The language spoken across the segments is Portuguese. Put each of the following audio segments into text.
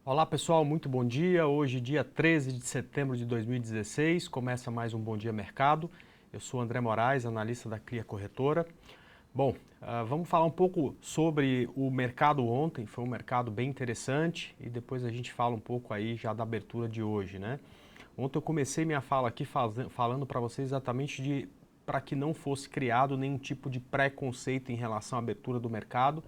Olá pessoal, muito bom dia. Hoje, dia 13 de setembro de 2016, começa mais um Bom Dia Mercado. Eu sou André Moraes, analista da Cria Corretora. Bom, vamos falar um pouco sobre o mercado ontem. Foi um mercado bem interessante e depois a gente fala um pouco aí já da abertura de hoje, né? Ontem eu comecei minha fala aqui falando para vocês exatamente para que não fosse criado nenhum tipo de preconceito em relação à abertura do mercado,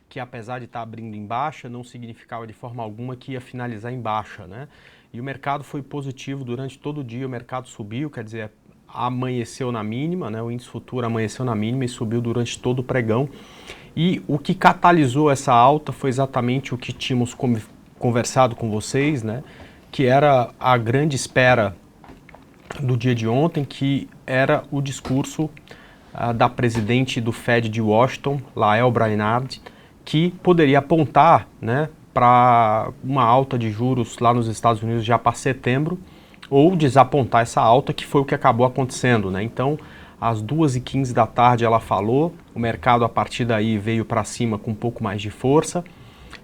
que apesar de estar abrindo em baixa, não significava de forma alguma que ia finalizar em baixa, né? E o mercado foi positivo durante todo o dia, o mercado subiu, quer dizer, amanheceu na mínima, né? O índice futuro amanheceu na mínima e subiu durante todo o pregão. E o que catalisou essa alta foi exatamente o que tínhamos conversado com vocês, né? Que era a grande espera do dia de ontem, que era o discurso da presidente do Fed de Washington, Lael Brainard, que poderia apontar, né, para uma alta de juros lá nos Estados Unidos já para setembro, ou desapontar essa alta, que foi o que acabou acontecendo, né? Então, às 2h15 da tarde ela falou, o mercado a partir daí veio para cima com um pouco mais de força,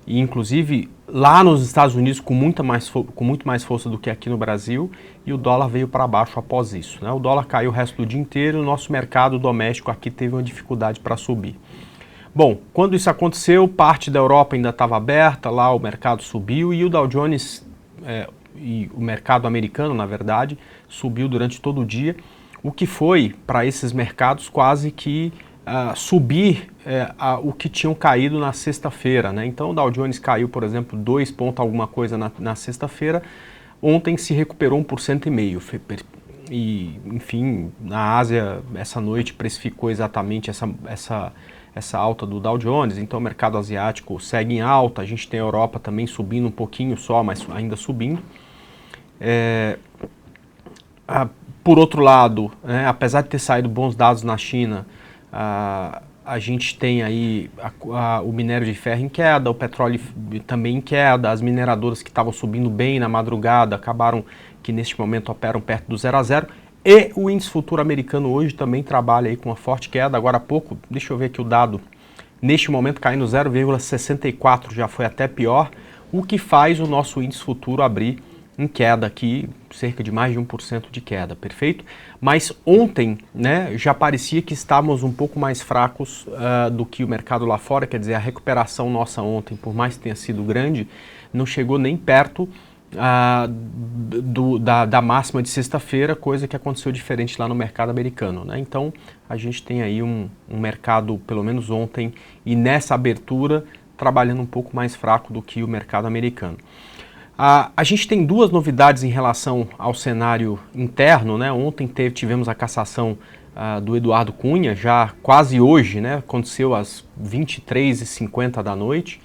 e inclusive lá nos Estados Unidos com muito mais força do que aqui no Brasil, e o dólar veio para baixo após isso, né? O dólar caiu o resto do dia inteiro, o nosso mercado doméstico aqui teve uma dificuldade para subir. Bom, quando isso aconteceu, parte da Europa ainda estava aberta, lá o mercado subiu e o Dow Jones, e o mercado americano, na verdade, subiu durante todo o dia, o que foi para esses mercados quase que subir o que tinham caído na sexta-feira, né? Então o Dow Jones caiu, por exemplo, 2 pontos alguma coisa na sexta-feira, ontem se recuperou 1,5%. E, enfim, na Ásia, essa noite precificou exatamente essa alta do Dow Jones, então o mercado asiático segue em alta, a gente tem a Europa também subindo um pouquinho só, mas ainda subindo. Por outro lado, né, apesar de ter saído bons dados na China, a gente tem aí o minério de ferro em queda, o petróleo também em queda, as mineradoras que estavam subindo bem na madrugada acabaram que neste momento operam perto do 0 a 0. E o índice futuro americano hoje também trabalha aí com uma forte queda. Agora há pouco, deixa eu ver aqui o dado, neste momento caindo 0,64, já foi até pior, o que faz o nosso índice futuro abrir em queda aqui, cerca de mais de 1% de queda, perfeito? Mas ontem, né, já parecia que estávamos um pouco mais fracos do que o mercado lá fora, quer dizer, a recuperação nossa ontem, por mais que tenha sido grande, não chegou nem perto da máxima de sexta-feira, coisa que aconteceu diferente lá no mercado americano, né? Então a gente tem aí um mercado, pelo menos ontem, e nessa abertura, trabalhando um pouco mais fraco do que o mercado americano. A gente tem duas novidades em relação ao cenário interno, né? Ontem tivemos a cassação do Eduardo Cunha, já quase hoje, né? Aconteceu às 23h50 da noite.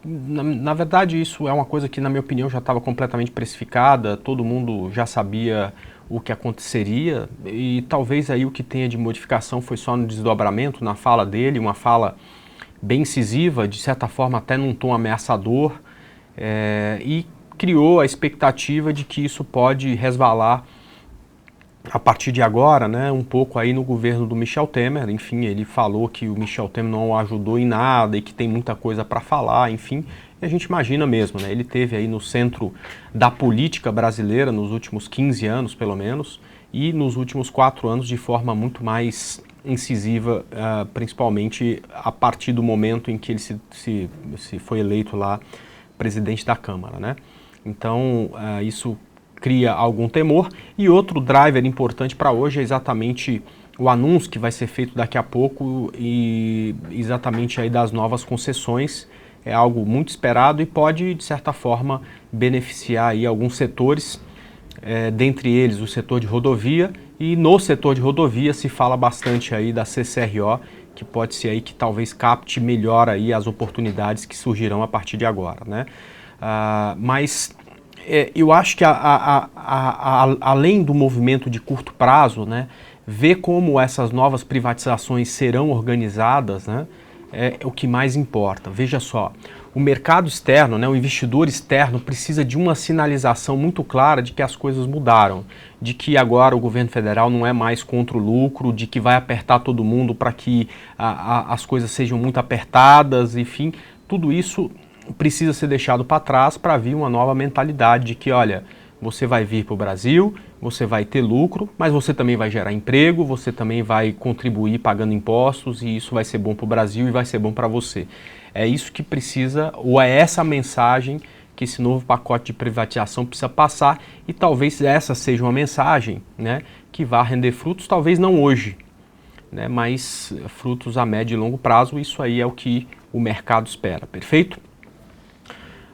Na verdade, isso é uma coisa que, na minha opinião, já estava completamente precificada, todo mundo já sabia o que aconteceria, e talvez aí o que tenha de modificação foi só no desdobramento, na fala dele, uma fala bem incisiva, de certa forma até num tom ameaçador, e criou a expectativa de que isso pode resvalar a partir de agora, né, um pouco aí no governo do Michel Temer. Enfim, ele falou que o Michel Temer não o ajudou em nada e que tem muita coisa para falar, enfim, e a gente imagina mesmo, né, ele teve aí no centro da política brasileira nos últimos 15 anos, pelo menos, e nos últimos 4 anos de forma muito mais incisiva, principalmente a partir do momento em que ele se foi eleito lá presidente da Câmara, né? Então, isso cria algum temor. E outro driver importante para hoje é exatamente o anúncio que vai ser feito daqui a pouco e exatamente aí das novas concessões. É algo muito esperado e pode, de certa forma, beneficiar aí alguns setores, dentre eles o setor de rodovia, e no setor de rodovia se fala bastante aí da CCRO, que pode ser aí que talvez capte melhor aí as oportunidades que surgirão a partir de agora, né? Mas eu acho que além do movimento de curto prazo, né, ver como essas novas privatizações serão organizadas, né, é o que mais importa. Veja só, o mercado externo, né, o investidor externo precisa de uma sinalização muito clara de que as coisas mudaram, de que agora o governo federal não é mais contra o lucro, de que vai apertar todo mundo para que as coisas sejam muito apertadas, enfim, tudo isso precisa ser deixado para trás para vir uma nova mentalidade de que, olha, você vai vir para o Brasil, você vai ter lucro, mas você também vai gerar emprego, você também vai contribuir pagando impostos e isso vai ser bom para o Brasil e vai ser bom para você. É isso que precisa, ou é essa mensagem que esse novo pacote de privatização precisa passar e talvez essa seja uma mensagem, né, que vá render frutos, talvez não hoje, né, mas frutos a médio e longo prazo. Isso aí é o que o mercado espera, perfeito?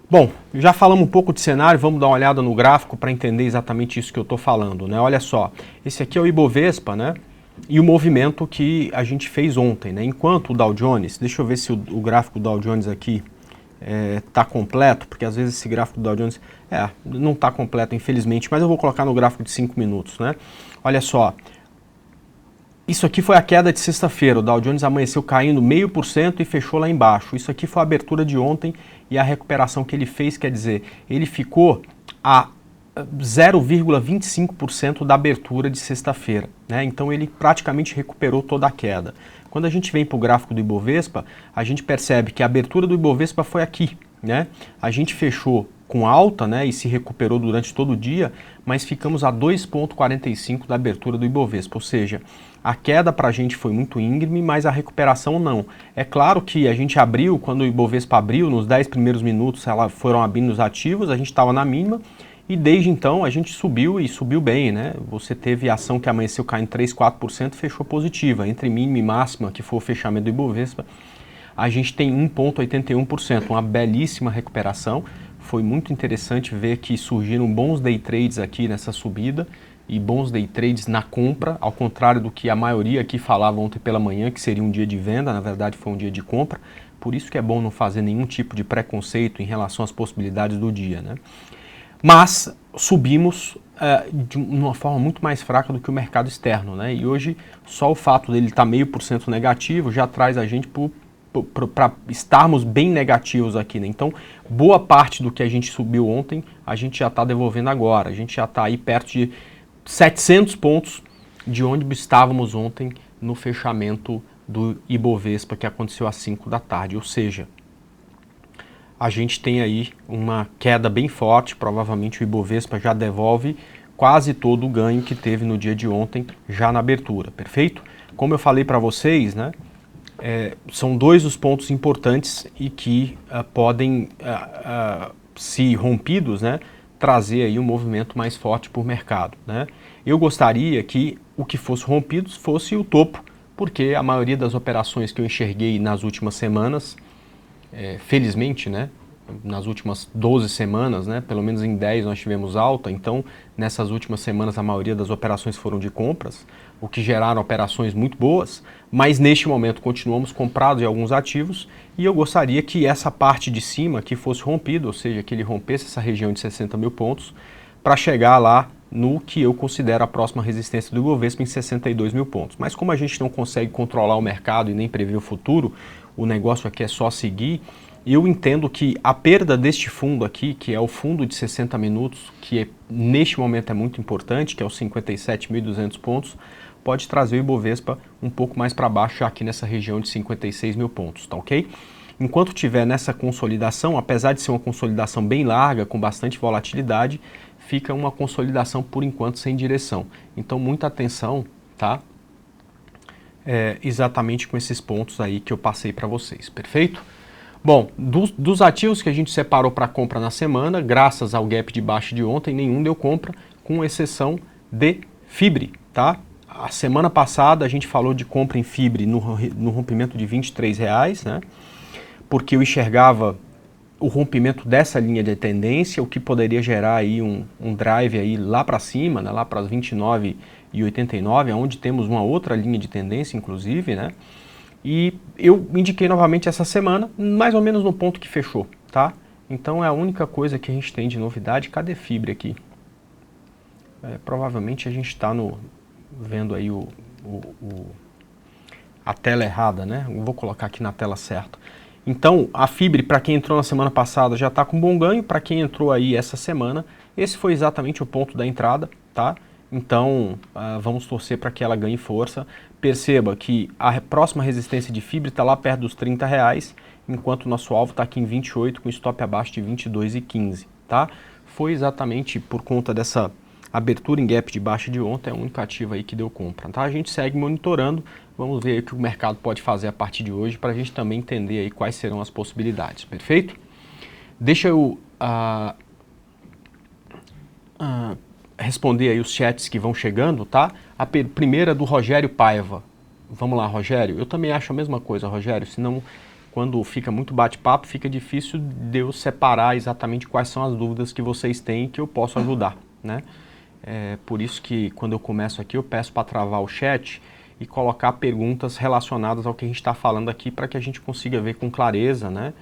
Bom, já falamos um pouco de cenário, vamos dar uma olhada no gráfico para entender exatamente isso que eu estou falando, né? Olha só, esse aqui é o Ibovespa, né? E o movimento que a gente fez ontem, né? Enquanto o Dow Jones, deixa eu ver se o gráfico do Dow Jones aqui está completo, porque às vezes esse gráfico do Dow Jones não está completo, infelizmente, mas eu vou colocar no gráfico de 5 minutos, né? Olha só, isso aqui foi a queda de sexta-feira, o Dow Jones amanheceu caindo 0,5% e fechou lá embaixo. Isso aqui foi a abertura de ontem e a recuperação que ele fez, quer dizer, ele ficou a 0,25% da abertura de sexta-feira, né? Então ele praticamente recuperou toda a queda. Quando a gente vem para o gráfico do Ibovespa, a gente percebe que a abertura do Ibovespa foi aqui, né? A gente fechou com alta, né, e se recuperou durante todo o dia, mas ficamos a 2,45 da abertura do Ibovespa, ou seja, a queda para a gente foi muito íngreme, mas a recuperação não. É claro que a gente abriu, quando o Ibovespa abriu, nos 10 primeiros minutos foram abrindo os ativos, a gente estava na mínima, e desde então a gente subiu e subiu bem, né? Você teve ação que amanheceu caindo 3, 4%, fechou positiva, entre mínima e máxima, que foi o fechamento do Ibovespa, a gente tem 1,81%, uma belíssima recuperação. Foi muito interessante ver que surgiram bons day trades aqui nessa subida e bons day trades na compra, ao contrário do que a maioria aqui falava ontem pela manhã, que seria um dia de venda, na verdade foi um dia de compra. Por isso que é bom não fazer nenhum tipo de preconceito em relação às possibilidades do dia, né? Mas subimos de uma forma muito mais fraca do que o mercado externo, né? E hoje só o fato dele estar 0,5% negativo já traz a gente para estarmos bem negativos aqui, né? Então, boa parte do que a gente subiu ontem, a gente já está devolvendo agora. A gente já está aí perto de 700 pontos de onde estávamos ontem no fechamento do Ibovespa, que aconteceu às 5 da tarde. Ou seja, a gente tem aí uma queda bem forte, provavelmente o Ibovespa já devolve quase todo o ganho que teve no dia de ontem, já na abertura, perfeito? Como eu falei para vocês, né? São dois os pontos importantes e que podem, se rompidos, né, trazer aí um movimento mais forte para o mercado, né? Eu gostaria que o que fosse rompido fosse o topo, porque a maioria das operações que eu enxerguei nas últimas semanas, felizmente, né, nas últimas 12 semanas, né, pelo menos em 10 nós tivemos alta, então nessas últimas semanas a maioria das operações foram de compras, o que geraram operações muito boas, mas neste momento continuamos comprados em alguns ativos e eu gostaria que essa parte de cima que fosse rompida, ou seja, que ele rompesse essa região de 60 mil pontos para chegar lá no que eu considero a próxima resistência do Ibovespa em 62 mil pontos. Mas como a gente não consegue controlar o mercado e nem prever o futuro, o negócio aqui é só seguir. Eu entendo que a perda deste fundo aqui, que é o fundo de 60 minutos, que neste momento é muito importante, que é os 57.200 pontos, pode trazer o Ibovespa um pouco mais para baixo, já aqui nessa região de 56 mil pontos, tá ok? Enquanto tiver nessa consolidação, apesar de ser uma consolidação bem larga, com bastante volatilidade, fica uma consolidação por enquanto sem direção. Então muita atenção, tá? Exatamente com esses pontos aí que eu passei para vocês, perfeito? Bom, dos ativos que a gente separou para compra na semana, graças ao gap de baixa de ontem, nenhum deu compra, com exceção de Fibre, tá? A semana passada a gente falou de compra em Fibre no rompimento de R$23, né? Porque eu enxergava o rompimento dessa linha de tendência, o que poderia gerar aí um drive aí lá para cima, né? Lá para as 29,89, onde temos uma outra linha de tendência, inclusive, né? E eu indiquei novamente essa semana, mais ou menos no ponto que fechou, tá? Então é a única coisa que a gente tem de novidade. Cadê Fibre aqui? Provavelmente a gente está vendo aí a tela errada, né? Eu vou colocar aqui na tela certa. Então a Fibre, para quem entrou na semana passada, já está com bom ganho. Para quem entrou aí essa semana, esse foi exatamente o ponto da entrada, tá? Então vamos torcer para que ela ganhe força. Perceba que a próxima resistência de Fibre está lá perto dos R$30 enquanto o nosso alvo está aqui em 28 com stop abaixo de 22,15, tá? Foi exatamente por conta dessa abertura em gap de baixa de ontem, é o único ativo aí que deu compra, tá? A gente segue monitorando, vamos ver aí o que o mercado pode fazer a partir de hoje para a gente também entender aí quais serão as possibilidades, perfeito? Deixa eu responder aí os chats que vão chegando, tá? A primeira do Rogério Paiva. Vamos lá, Rogério. Eu também acho a mesma coisa, Rogério, senão quando fica muito bate-papo, fica difícil de eu separar exatamente quais são as dúvidas que vocês têm que eu posso ajudar, né? É por isso que quando eu começo aqui eu peço para travar o chat e colocar perguntas relacionadas ao que a gente está falando aqui para que a gente consiga ver com clareza, né,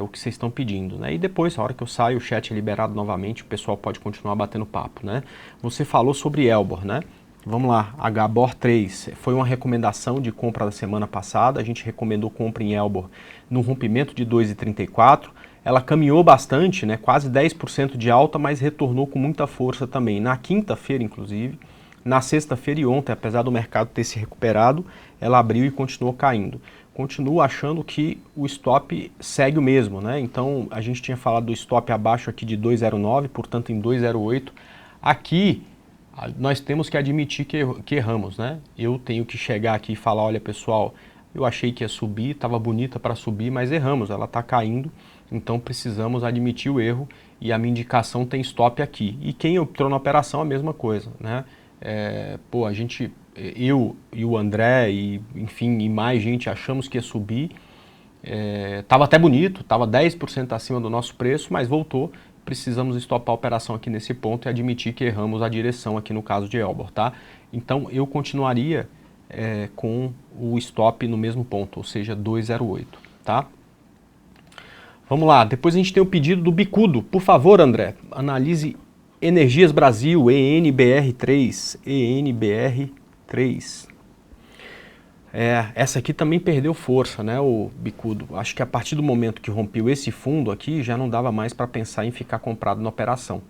o que vocês estão pedindo, né? E depois, na hora que eu saio, o chat é liberado novamente, o pessoal pode continuar batendo papo, né? Você falou sobre Elbor, né? Vamos lá, HBOR 3, foi uma recomendação de compra da semana passada, a gente recomendou compra em Elbor no rompimento de 2,34, ela caminhou bastante, né, quase 10% de alta, mas retornou com muita força também, na quinta-feira inclusive, na sexta-feira e ontem, apesar do mercado ter se recuperado, ela abriu e continuou caindo. Continuo achando que o stop segue o mesmo, né? Então a gente tinha falado do stop abaixo aqui de 2,09, portanto em 2,08. Aqui nós temos que admitir que erramos, né? Eu tenho que chegar aqui e falar, olha pessoal, eu achei que ia subir, estava bonita para subir, mas erramos, ela está caindo, então precisamos admitir o erro e a minha indicação tem stop aqui. E quem entrou na operação a mesma coisa, né? Eu e o André e enfim, e mais gente achamos que ia subir, estava até bonito, estava 10% acima do nosso preço, mas voltou. Precisamos estopar a operação aqui nesse ponto e admitir que erramos a direção aqui no caso de Elbor, tá? Então eu continuaria com o stop no mesmo ponto, ou seja, 2,08, tá? Vamos lá, depois a gente tem o pedido do Bicudo. Por favor, André, analise Energias Brasil, ENBR3, ENBR3. Essa aqui também perdeu força, né, o Bicudo. Acho que a partir do momento que rompeu esse fundo aqui, já não dava mais para pensar em ficar comprado na operação.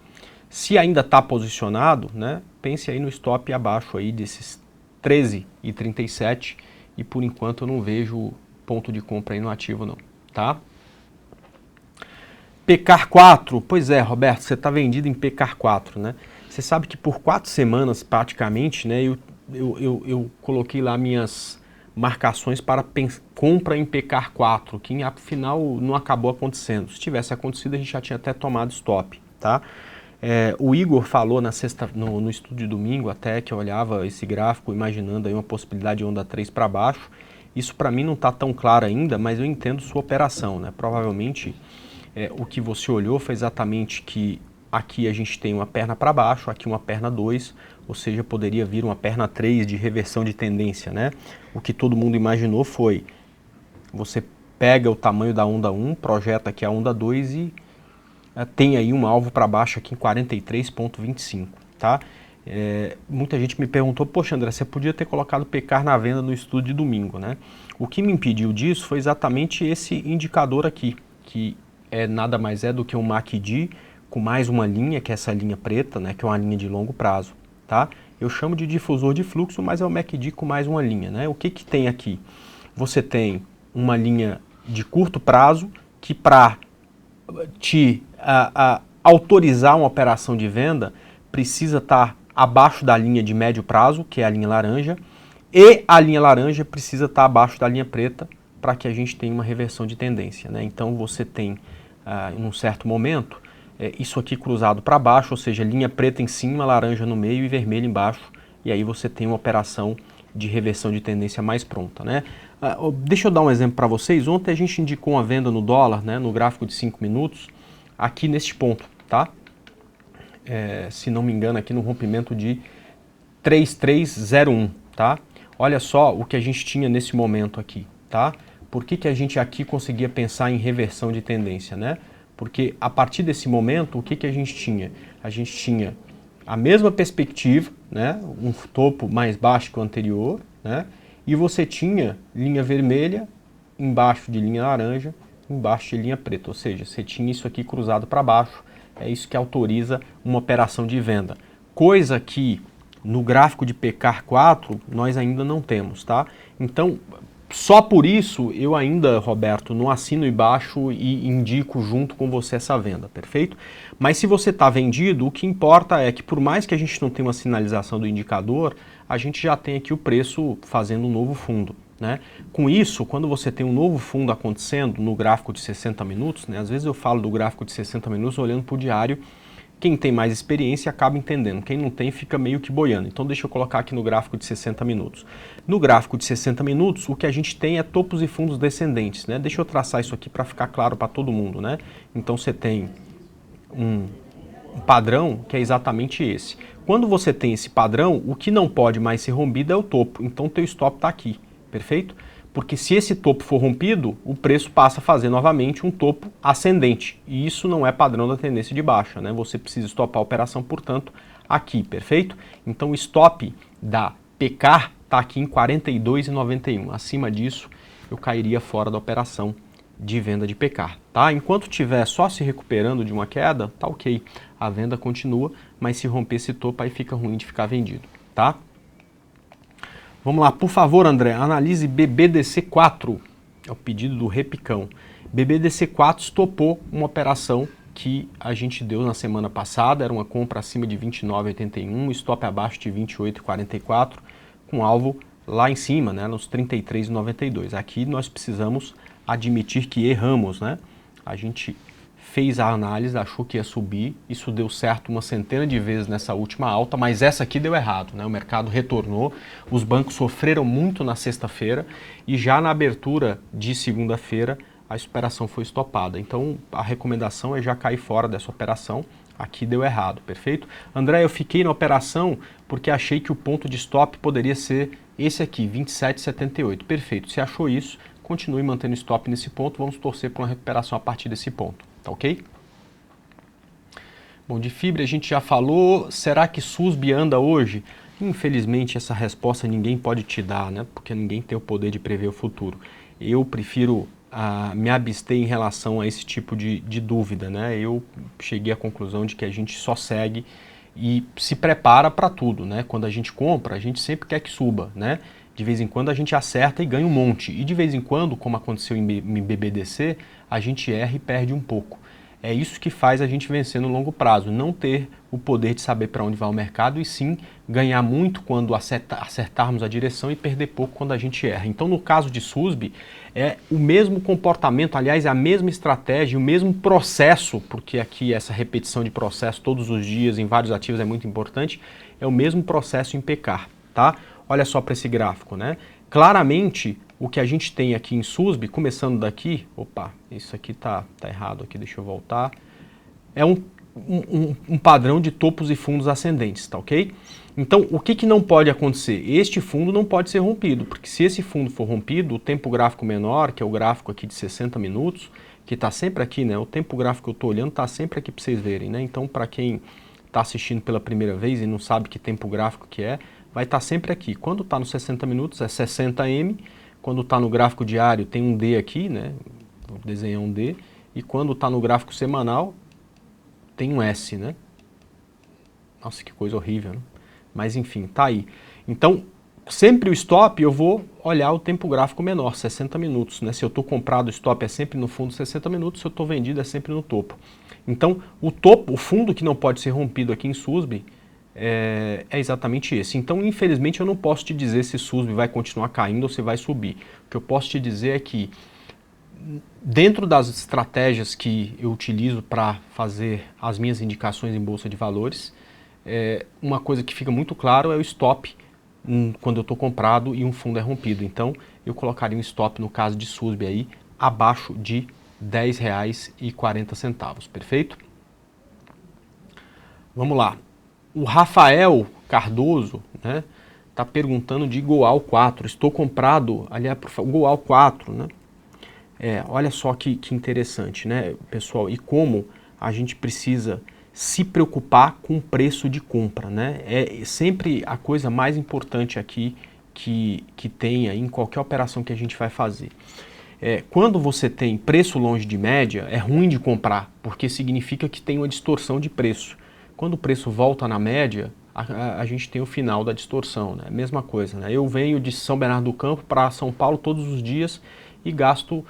Se ainda está posicionado, né, pense aí no stop abaixo aí desses 13,37 e por enquanto eu não vejo ponto de compra aí no ativo não, tá? PECAR 4, pois é, Roberto, você está vendido em PECAR 4, né? Você sabe que por 4 semanas praticamente, né, eu coloquei lá minhas marcações para compra em PECAR 4, que afinal não acabou acontecendo. Se tivesse acontecido, a gente já tinha até tomado stop, tá? O Igor falou no estudo de domingo, até que eu olhava esse gráfico imaginando aí uma possibilidade de onda 3 para baixo. Isso para mim não está tão claro ainda, mas eu entendo sua operação, né? Provavelmente o que você olhou foi exatamente que aqui a gente tem uma perna para baixo, aqui uma perna 2, ou seja, poderia vir uma perna 3 de reversão de tendência, né? O que todo mundo imaginou foi, você pega o tamanho da onda 1, projeta aqui a onda 2 e tem aí um alvo para baixo aqui em 43,25, tá? Muita gente me perguntou, poxa André, você podia ter colocado o PECAR na venda no estudo de domingo, né? O que me impediu disso foi exatamente esse indicador aqui, que nada mais é do que um MACD com mais uma linha, que é essa linha preta, né, que é uma linha de longo prazo, tá? Eu chamo de difusor de fluxo, mas é o MACD com mais uma linha, né? O que que tem aqui? Você tem uma linha de curto prazo que para te autorizar uma operação de venda precisa estar abaixo da linha de médio prazo, que é a linha laranja, e a linha laranja precisa estar abaixo da linha preta para que a gente tenha uma reversão de tendência, né? Então você tem, em um certo momento, isso aqui cruzado para baixo, ou seja, linha preta em cima, laranja no meio e vermelho embaixo, e aí você tem uma operação de reversão de tendência mais pronta, né? Deixa eu dar um exemplo para vocês. Ontem a gente indicou uma venda no dólar, né, no gráfico de 5 minutos, aqui neste ponto, tá? Se não me engano, aqui no rompimento de 3301, tá? Olha só o que a gente tinha nesse momento aqui, tá? Por que a gente aqui conseguia pensar em reversão de tendência, né? Porque a partir desse momento, o que a gente tinha? A gente tinha a mesma perspectiva, né? Um topo mais baixo que o anterior, né? E você tinha linha vermelha embaixo de linha laranja, embaixo de linha preta, ou seja, você tinha isso aqui cruzado para baixo, é isso que autoriza uma operação de venda. Coisa que no gráfico de PECAR 4 nós ainda não temos, tá? Então, Só por isso eu ainda, Roberto, não assino embaixo e indico junto com você essa venda, perfeito? Mas se você está vendido, o que importa é que por mais que a gente não tenha uma sinalização do indicador, a gente já tem aqui o preço fazendo um novo fundo, né? Com isso, quando você tem um novo fundo acontecendo no gráfico de 60 minutos, né? Às vezes eu falo do gráfico de 60 minutos olhando para o diário. Quem tem mais experiência acaba entendendo, quem não tem fica meio que boiando. Então deixa eu colocar aqui no gráfico de 60 minutos. No gráfico de 60 minutos, o que a gente tem é topos e fundos descendentes, né? Deixa eu traçar isso aqui para ficar claro para todo mundo, né? Então você tem um padrão que é exatamente esse. Quando você tem esse padrão, o que não pode mais ser rompido é o topo. Então o teu stop está aqui, perfeito? Porque se esse topo for rompido, o preço passa a fazer novamente um topo ascendente. E isso não é padrão da tendência de baixa, né? Você precisa stopar a operação, portanto, aqui, perfeito? Então o stop da PK está aqui em 42,91. Acima disso, eu cairia fora da operação de venda de PK, tá? Enquanto estiver só se recuperando de uma queda, tá ok. A venda continua, mas se romper esse topo, aí fica ruim de ficar vendido, tá? Vamos lá, por favor, André, analise BBDC4, é o pedido do Repicão. BBDC4 estopou uma operação que a gente deu na semana passada, era uma compra acima de 29,81, stop abaixo de 28,44, com alvo lá em cima, né, nos 33,92. Aqui nós precisamos admitir que erramos, né? A gente fez a análise, achou que ia subir, isso deu certo uma centena de vezes nessa última alta, mas essa aqui deu errado, né? O mercado retornou, os bancos sofreram muito na sexta-feira e já na abertura de segunda-feira a operação foi estopada. Então a recomendação é já cair fora dessa operação, aqui deu errado, perfeito? André, eu fiquei na operação porque achei que o ponto de stop poderia ser esse aqui, 27,78, perfeito. Se achou isso, continue mantendo stop nesse ponto, vamos torcer por uma recuperação a partir desse ponto. Tá ok? Bom, de fibra a gente já falou. Será que SUSB anda hoje? Infelizmente essa resposta ninguém pode te dar, né? Porque ninguém tem o poder de prever o futuro. Eu prefiro me abster em relação a esse tipo de dúvida, né? Eu cheguei à conclusão de que a gente só segue e se prepara para tudo, né? Quando a gente compra, a gente sempre quer que suba, né? De vez em quando a gente acerta e ganha um monte. E de vez em quando, como aconteceu em BBDC, a gente erra e perde um pouco. É isso que faz a gente vencer no longo prazo. Não ter o poder de saber para onde vai o mercado e sim ganhar muito quando acertarmos a direção e perder pouco quando a gente erra. Então, no caso de SUSB, é o mesmo comportamento, aliás, é a mesma estratégia, o mesmo processo, porque aqui essa repetição de processo todos os dias em vários ativos é muito importante, é o mesmo processo em PK, tá? Olha só para esse gráfico, né? Claramente, o que a gente tem aqui em SUSB, começando daqui, opa, isso aqui tá errado aqui, deixa eu voltar, é um padrão de topos e fundos ascendentes, tá ok? Então, o que não pode acontecer? Este fundo não pode ser rompido, porque se esse fundo for rompido, o tempo gráfico menor, que é o gráfico aqui de 60 minutos, que está sempre aqui, né? O tempo gráfico que eu estou olhando está sempre aqui para vocês verem, né? Então, para quem está assistindo pela primeira vez e não sabe que tempo gráfico que é, vai estar sempre aqui. Quando está nos 60 minutos é 60M, quando está no gráfico diário tem um D aqui, né? Vou desenhar um D. E quando está no gráfico semanal tem um S, né? Nossa, que coisa horrível, né? Mas enfim, tá aí. Então, sempre o stop eu vou olhar o tempo gráfico menor, 60 minutos, né? Se eu estou comprado, o stop é sempre no fundo 60 minutos, se eu estou vendido é sempre no topo. Então, o topo, o fundo que não pode ser rompido aqui em SUSB é exatamente esse. Então, infelizmente, eu não posso te dizer se SUSB vai continuar caindo ou se vai subir. O que eu posso te dizer é que, dentro das estratégias que eu utilizo para fazer as minhas indicações em Bolsa de Valores, uma coisa que fica muito claro é o stop quando eu estou comprado e um fundo é rompido. Então, eu colocaria um stop, no caso de SUSB, aí, abaixo de R$ 10,40, perfeito? Vamos lá. O Rafael Cardoso, né, tá perguntando de Goal 4. Estou comprado, aliás, Goal 4, né? Olha só que interessante, né, pessoal? E como a gente precisa se preocupar com o preço de compra, né? É sempre a coisa mais importante aqui que tenha em qualquer operação que a gente vai fazer. Quando você tem preço longe de média, é ruim de comprar, porque significa que tem uma distorção de preço. Quando o preço volta na média, a gente tem o final da distorção, né? Mesma coisa, né? Eu venho de São Bernardo do Campo para São Paulo todos os dias e gasto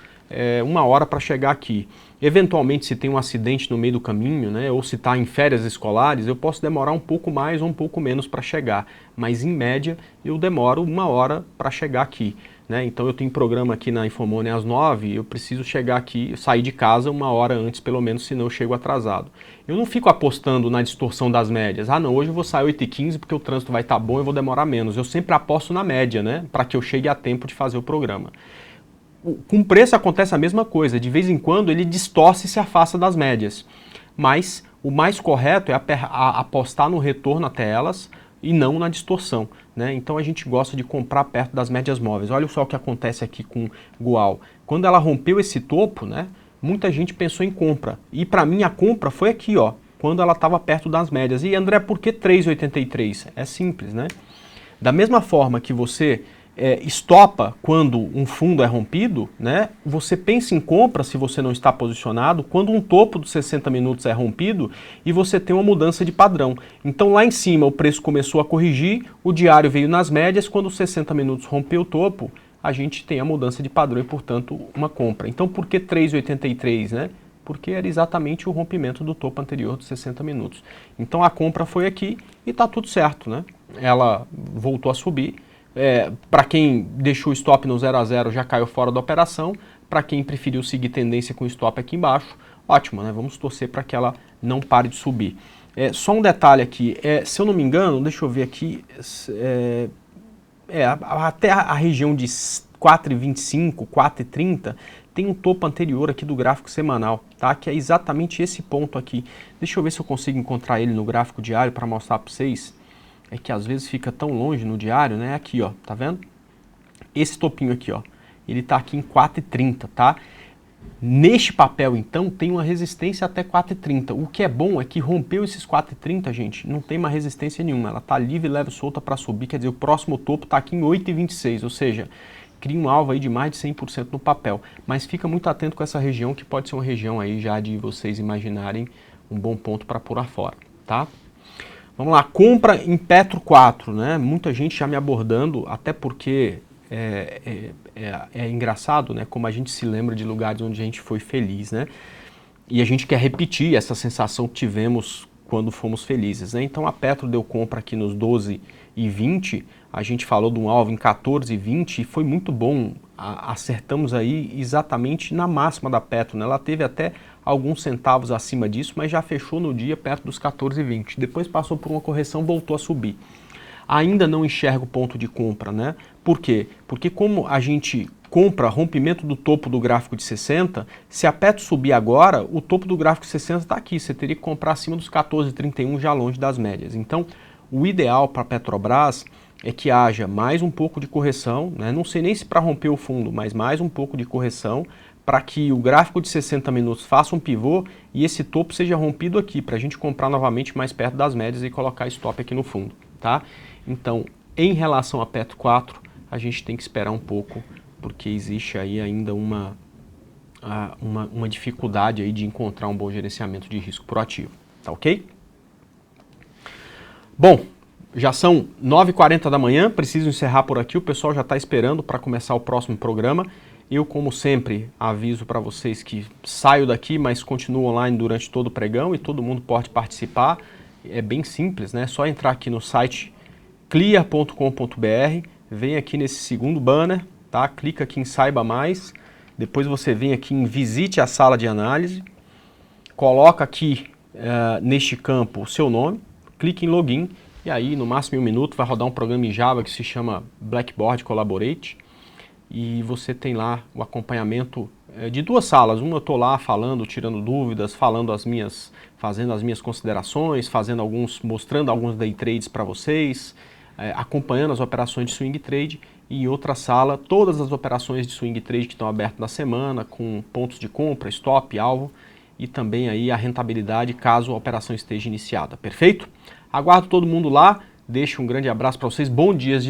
1 hora para chegar aqui. Eventualmente, se tem um acidente no meio do caminho, né, ou se está em férias escolares, eu posso demorar um pouco mais ou um pouco menos para chegar, mas em média eu demoro 1 hora para chegar aqui. Né? Então eu tenho programa aqui na Infomone às 9, eu preciso chegar aqui, sair de casa 1 hora antes pelo menos, senão eu chego atrasado. Eu não fico apostando na distorção das médias. Ah não, hoje eu vou sair 8h15 porque o trânsito vai estar bom e eu vou demorar menos. Eu sempre aposto na média, né, para que eu chegue a tempo de fazer o programa. Com preço acontece a mesma coisa, de vez em quando ele distorce e se afasta das médias. Mas o mais correto é apostar no retorno até elas e não na distorção. Né? Então a gente gosta de comprar perto das médias móveis. Olha só o que acontece aqui com Goal. Quando ela rompeu esse topo, né, muita gente pensou em compra. E para mim a compra foi aqui, ó, quando ela estava perto das médias. E André, por que 3,83? É simples, né? Da mesma forma que você estopa quando um fundo é rompido, né? Você pensa em compra se você não está posicionado quando um topo dos 60 minutos é rompido e você tem uma mudança de padrão. Então lá em cima o preço começou a corrigir, o diário veio nas médias, quando os 60 minutos rompeu o topo, a gente tem a mudança de padrão e, portanto, uma compra. Então por que 3,83, né? Porque era exatamente o rompimento do topo anterior dos 60 minutos. Então a compra foi aqui e está tudo certo, né? Ela voltou a subir. Para quem deixou o stop no 0 a 0 já caiu fora da operação. Para quem preferiu seguir tendência com o stop aqui embaixo, ótimo, né? Vamos torcer para que ela não pare de subir. Só um detalhe aqui, se eu não me engano, deixa eu ver aqui, até a região de 4,25, 4,30 tem um topo anterior aqui do gráfico semanal, tá? Que é exatamente esse ponto aqui. Deixa eu ver se eu consigo encontrar ele no gráfico diário para mostrar para vocês. É que às vezes fica tão longe no diário, né? Aqui, ó, tá vendo? Esse topinho aqui, ó, ele tá aqui em 4,30, tá? Neste papel, então, tem uma resistência até 4,30. O que é bom é que rompeu esses 4,30, gente, não tem mais resistência nenhuma. Ela tá livre, leve, solta para subir, quer dizer, o próximo topo tá aqui em 8,26, ou seja, cria um alvo aí de mais de 100% no papel. Mas fica muito atento com essa região, que pode ser uma região aí já de vocês imaginarem um bom ponto para pular fora, tá? Vamos lá, compra em Petro 4, né? Muita gente já me abordando, até porque é engraçado, né? Como a gente se lembra de lugares onde a gente foi feliz, né? E a gente quer repetir essa sensação que tivemos quando fomos felizes, né? Então a Petro deu compra aqui nos 12,20, a gente falou de um alvo em 14,20 e foi muito bom, acertamos aí exatamente na máxima da Petro, né? Ela teve até alguns centavos acima disso, mas já fechou no dia perto dos 14,20. Depois passou por uma correção, voltou a subir. Ainda não enxergo ponto de compra, né? Por quê? Porque como a gente compra rompimento do topo do gráfico de 60, se a Petro subir agora, o topo do gráfico de 60 está aqui, você teria que comprar acima dos 14,31, já longe das médias. Então, o ideal para a Petrobras é que haja mais um pouco de correção, né? Não sei nem se para romper o fundo, mas mais um pouco de correção, para que o gráfico de 60 minutos faça um pivô e esse topo seja rompido aqui, para a gente comprar novamente mais perto das médias e colocar stop aqui no fundo, tá? Então, em relação a Petro 4, a gente tem que esperar um pouco, porque existe aí ainda uma dificuldade aí de encontrar um bom gerenciamento de risco proativo, tá ok? Bom, já são 9h40 da manhã, preciso encerrar por aqui, o pessoal já está esperando para começar o próximo programa. Eu, como sempre, aviso para vocês que saio daqui, mas continuo online durante todo o pregão e todo mundo pode participar. É bem simples, né? É só entrar aqui no site clear.com.br, vem aqui nesse segundo banner, tá? Clica aqui em Saiba Mais, depois você vem aqui em Visite a Sala de Análise, coloca aqui neste campo o seu nome, clique em Login e aí no máximo em 1 minuto vai rodar um programa em Java que se chama Blackboard Collaborate e você tem lá o acompanhamento de 2 salas. Uma eu estou lá falando, tirando dúvidas, fazendo as minhas considerações, mostrando alguns day trades para vocês, acompanhando as operações de swing trade, e em outra sala todas as operações de swing trade que estão abertas na semana, com pontos de compra, stop, alvo e também aí a rentabilidade caso a operação esteja iniciada. Perfeito? Aguardo todo mundo lá, deixo um grande abraço para vocês, bons dias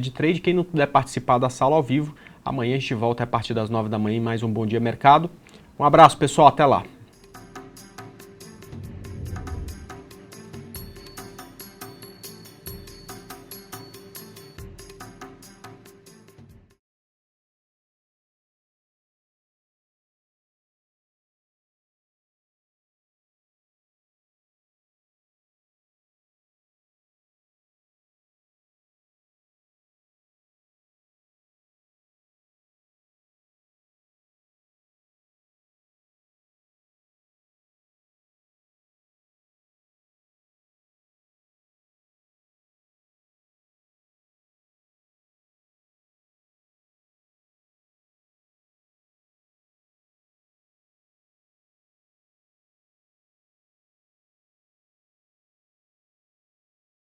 de trade. Quem não puder participar da sala ao vivo, amanhã a gente volta a partir das 9 da manhã em mais um Bom Dia Mercado. Um abraço pessoal, até lá!